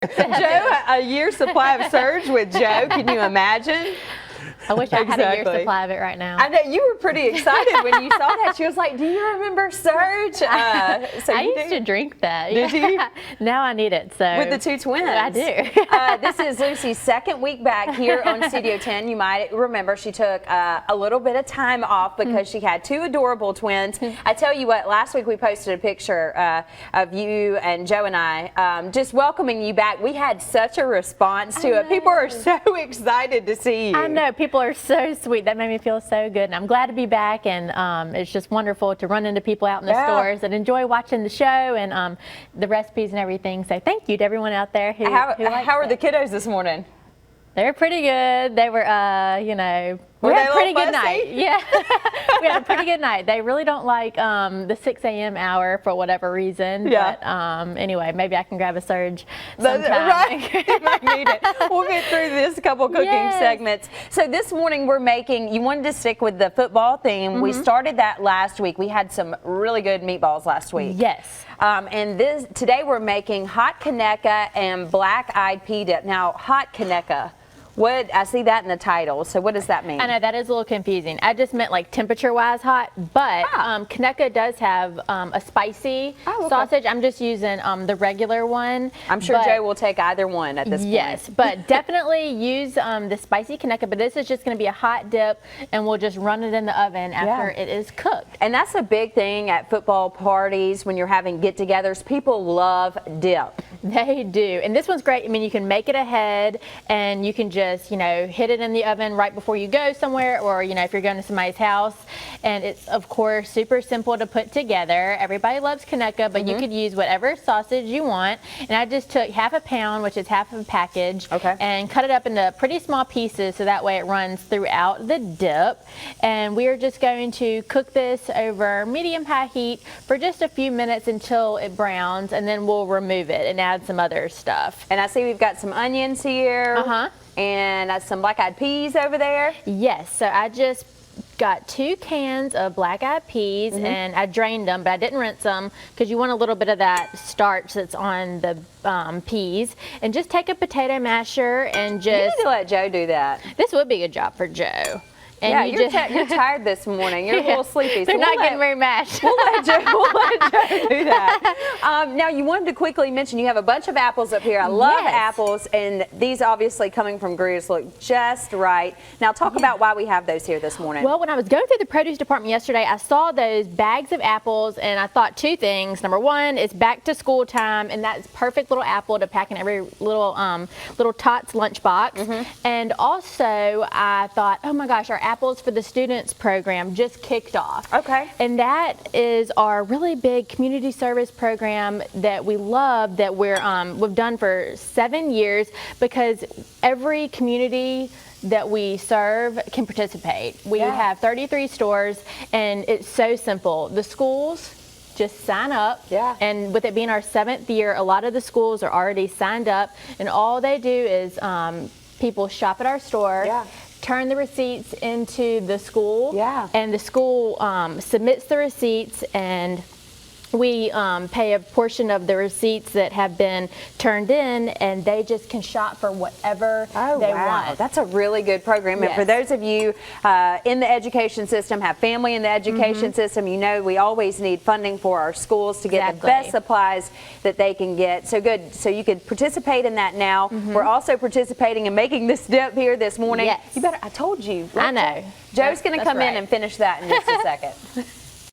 Joe, a year's supply of Surge with Joe. Can you imagine? I wish I had a year's supply of it right now. I know you were pretty excited when you saw that. She was like, "Do you remember Surge?" I used to drink that. Did you? Now I need it. So with the two twins. I do. This is Lucy's second week back here on Studio 10. You might remember she took a little bit of time off because she had two adorable twins. I tell you what, last week we posted a picture of you and Joe and I just welcoming you back. We had such a response to it. People are so excited to see you. I know. People are so sweet. That made me feel so good. And I'm glad to be back. And it's just wonderful to run into people out in the stores and enjoy watching the show and the recipes and everything. So thank you to everyone out there who likes How are the kiddos this morning? They're pretty good. They were, we had a pretty good night. Yeah, we had a pretty good night. They really don't like the 6 a.m. hour for whatever reason. Yeah. But anyway, maybe I can grab a Surge sometime. Right. You might need it. We'll get through this couple cooking segments. So this morning we're making, you wanted to stick with the football theme. We started that last week. We had some really good meatballs last week. Yes. And today we're making hot Conecuh and black-eyed pea dip. Now, hot Conecuh. I see that in the title, so what does that mean? I know, that is a little confusing. I just meant like temperature-wise hot, but Conecuh does have a spicy sausage. I'm just using the regular one. I'm sure Joe will take either one at this point. Yes, but definitely use the spicy Conecuh, but this is just going to be a hot dip, and we'll just run it in the oven after it is cooked. And that's a big thing at football parties when you're having get-togethers. People love dip. They do, and this one's great. I mean, you can make it ahead, and you can just hit it in the oven right before you go somewhere, or if you're going to somebody's house. And it's of course super simple to put together. Everybody loves Conecuh, but you could use whatever sausage you want. And I just took half a pound, which is half of a package, and cut it up into pretty small pieces so that way it runs throughout the dip. And we are just going to cook this over medium-high heat for just a few minutes until it browns, and then we'll remove it and add some other stuff. And I see we've got some onions here. And some black-eyed peas over there. Yes, so I just got 2 cans of black-eyed peas, and I drained them, but I didn't rinse them because you want a little bit of that starch that's on the peas. And just take a potato masher and just... You need to let Joe do that. This would be a job for Joe. And yeah, you're tired this morning. You're a little sleepy. They're not getting very mashed. We'll let Joe do that. Now, you wanted to quickly mention you have a bunch of apples up here. I love apples, and these obviously coming from Greer's look just right. Now, talk about why we have those here this morning. Well, when I was going through the produce department yesterday, I saw those bags of apples, and I thought 2 things. Number one, it's back to school time, and that's perfect little apple to pack in every little Tots lunchbox. And also, I thought, oh my gosh, our Apples for the Students program just kicked off. And that is our really big community service program that we love, that we've done for 7 years, because every community that we serve can participate. We have 33 stores, and it's so simple. The schools just sign up, and with it being our 7th year, a lot of the schools are already signed up, and all they do is people shop at our store, turn the receipts into the school, and the school submits the receipts, and we pay a portion of the receipts that have been turned in, and they just can shop for whatever they want. That's a really good program. And for those of you in the education system, have family in the education system, you know we always need funding for our schools to get the best supplies that they can get. So good. So you could participate in that now. We're also participating in making this dip here this morning. You better, I told you. I know. Joe's going to come in and finish that in just a second.